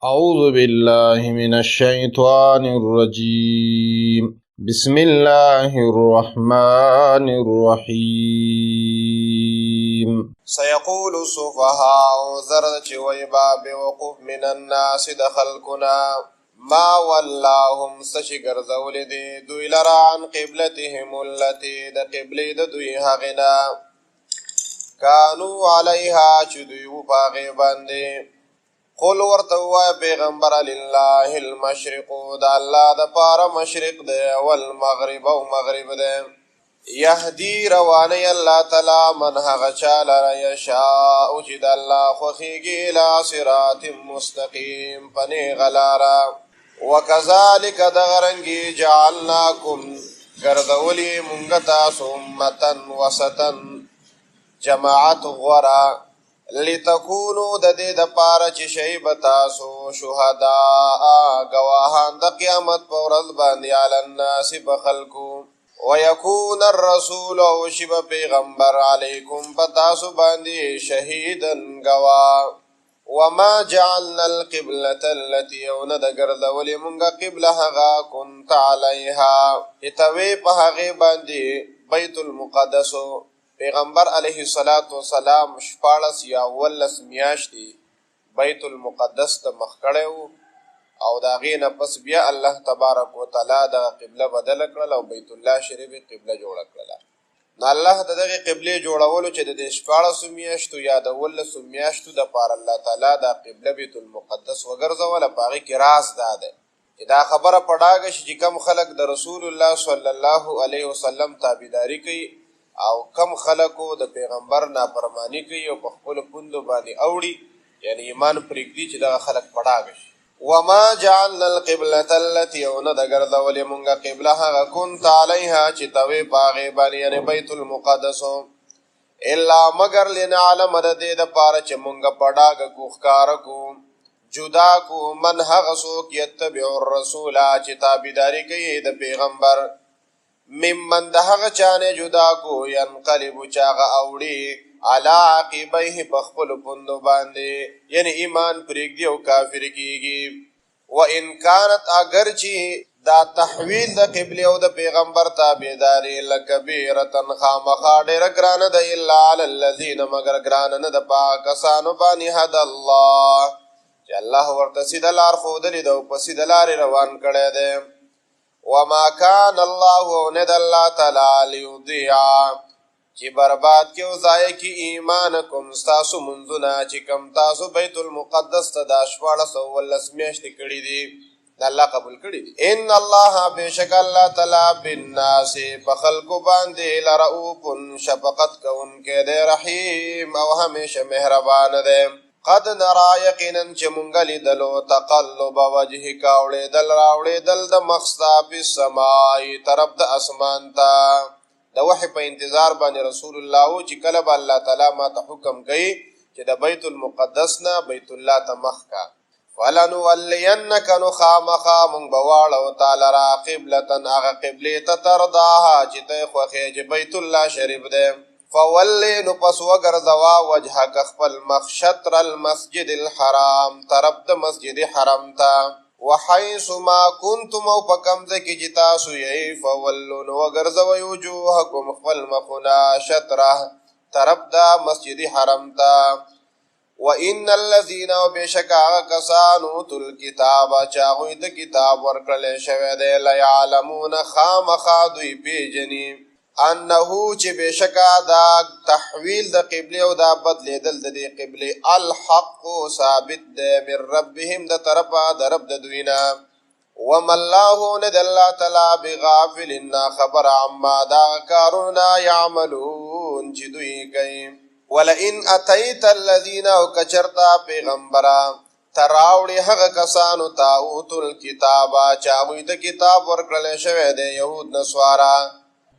اعوذ باللہ من الشیطان الرجیم بسم اللہ الرحمن الرحیم سیقول السفهاء زرد چویبا بوقوف من الناس دخلکنا ما ولاهم سشگر زول دی دوی لرا عن قبلتهم التي دا قبلی دا دوی حغنا کانو علیها چدوی پاغی بندی قل ورتوا پیغمبر لله المشرق دا اللہ دا پارا مشرق دے والمغرب و مغرب دے یهدی روانی اللہ تعالی من حغچال یشاء جد اللہ خوخیگی الى صراط مستقیم پنی غلارا وکذالک دغرنگی جعلناکم گردولی منگتا سمتا وسطا جماعت غورا لتکونو د دې د پاره چې شی بتاسو شهداء گواهان د قیامت په ورځ باندې علی الناس بخلقو ويكون الرسول او شب پیغمبر علیکم بتاسو باندې شهیدن گواه وما جعلنا القبلة التي ند ګرځولې مونږه قبله هغه كنت علیها اتوی په هغه باندې بیت المقدس پیغمبر علیہ السلام شپاړس یا ولس میاشتې بیت المقدس ته مخ کړی و او د هغې نه پس بیا الله تبارک وتعالی دغه قبله بدله کړله او بیت الله شریف قبله جوړه کړله. نو الله د دغې قبلې جوړولو چې د دې شپاړسو میاشتو یا د ولسو میاشتو دپاره الله تعالی دا قبله بیت المقدس وګرځوله. په هغې کې راز دا دی چې دا خبره په ډاګه شي چې کم خلک د رسول الله صلی الله علیه وسلم تابعداري کوي او کم خلکو د پیغمبر نافرمانی کوي او په خپل پوندو باندې اوړي، یعنی ایمان پرېږدي چې دغه خلک پړاګه شي. وما جعلنا القبلة التي ند ګرځولې مونږه قبله هغه كنت علیها چې توې په هغې باندې یعنې بیت المقدس الا مگر لنعلم د دې دپاره چې مونږه پړاګه کو ښکاره کو جدا کو من هغه څوک یتبع الرسول چې تابعداري کوي د پیغمبر ممن د هغه چانه جدا کو ینقلب چاغه اوړي علی عقبیه په خپل پوندو باندې، یعنی ایمان پرېږدي او کافر کیږي. و ان کانت اگر چې دا تحویل د قبله او د پیغمبر تابعداري لکبیرتن خامخا ډېره ګرانه ده الا علی الذین مگر ګرانه نه ده په کسانو باندې هدی الله چې الله ورته سیده لار ښودلې ده او په سیده لارې روان کړی دی. وما كان الله ند الله تعالی لیضیع چې برباد کې او ضایع کې ایمانکم ستاسو منځونه چې کم تاسو بیت المقدس ته دا 1419 میاشتې کړي دي د الله قبول کړي دي. ان الله بشک الله تعالی بالناس په خلقو باندې لرؤوف شفقت کوونکی دی رحیم او همیشه مهربان دی. قد نرا یقینا چې مونږ لیدلو تقلب وجهک اوړېدل راوړېدل د مخستا په سماء طرف د اسمان ته د وحی په انتظار باندې رسول الله او چې کله به الله تعالی ما ته حکم کوي چې د بیت المقدس نه بیت الله ته مخ کا فلنولینک نو خامخا مونږ به واړو تعالی را قبلتن هغه قبلې ته ترضاها چې ته خوښې چې بیت الله شریف دی. فولی نو پس وگرزوا وجهک خپل مخ شطر المسجد الحرام طرف د مسجد حرام تا وحیث ما کنتم او پکمزه کی جتاسو یی فولو نو وگرزوا وجوهکم خپل مخنا شطره طرف د مسجد حرام تا. وان الذین وبشکا کسانو تل کتاب چاغوی د کتاب ورکړل شوی دی لیعلمون خامخا دوی پیجنی انه چې بشکا دا تحویل د قبله او دا بدلیدل د دې قبله الحق ثابت ده من ربهم د طرفه د رب د دوینا. وما الله ند الله تعالی بغافل خبر عما دا کارونه یعملون چې دوی کوي. ولئن اتیت الذین او کچرتا پیغمبرا تراوړي هغه کسانو ته اوتل کتابا چاوی د کتاب ورکړل شوی دی یهود نصارا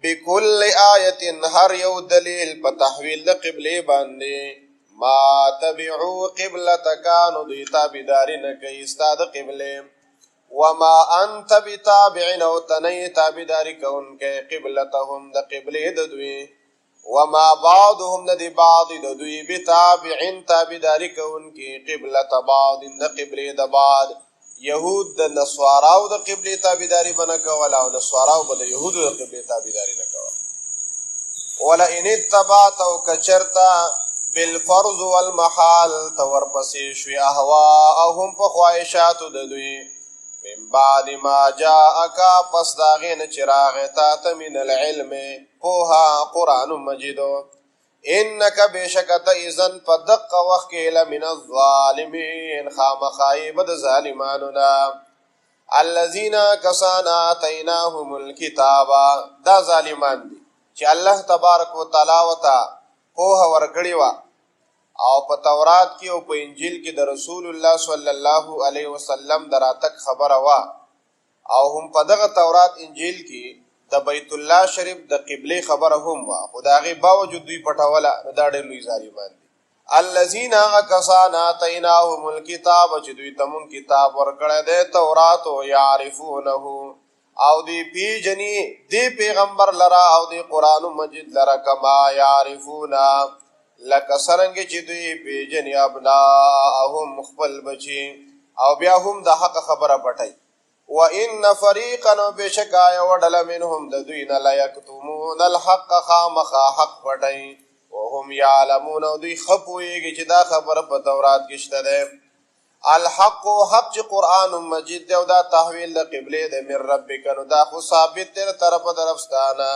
بكل آیت هر یو دلیل په تحویل د قبله باندې ما تبعو قبلتک نو دوی تابعداري نه کوي ستا د قبله. وما انت بتابع او تنی تابعداري کوونکی قبلتهم د قبله د دوی. وما بعضهم ندی بعض د دوی بتابعین تابعداری کوونکی قبلة بعض د قبلې د بعض. یهود د نصاراو د قبلې تابعداري به نه کوله او نصاراو به د یهودو د قبلې تابعداري نه کوله. ولئن اتبعت او کچرتا بالفرض والمحال ته ورپسې شوې اهواءهم په خواهشاتو د دوی من بعد ما جاءک پس د هغې نه چې راغی تا ته من العلم پوهه قرآن مجیدو انک بېشکه ته اذن په دقه وخت کې لمن الظالمین خامخا یې به د ظالمانو نه. الذین کسان آتیناهم الکتاب دا ظالمان دي چې الله تبارک وتعالی ورته پوهه ورکړې وه او په تورات کې او په انجیل کې د رسول الله صلی الله علیه وسلم د راتګ خبره وه او هم په دغه تورات انجیل کې د بیت الله شریف د قبلې خبره هم وه خو د هغې باوجود دوی پټوله نو دا ډېر لوی ظالمان دي. الذین هغه کسان آتیناهم الکتاب چې دوی ته مونږ کتاب ورکړی دی تورات او یعرفونه او دی پیژني دی پیغمبر لره او دی قرآن مجید لره کما یعرفونه لکه څرنګه چې دوی پیژني ابناءهم خپل بچي او بیا هم د حق خبره پټوي. وان فریقا بشکا یو ډله منهم د دوی نه لیکتمون الحق خامخا حق پټوي وهم یعلمون او دوی ښه پوهېږي چې دا خبره په تورات کې شته دی. الحق حق چې قرآن مجید دی او دا تحویل د قبلې د من ربک نو دا خو ثابت دی طرفه د ربستانه.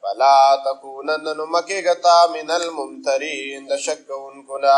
فلا تکونن نو مکېږه تا من الممترین د شک کوونکو نه.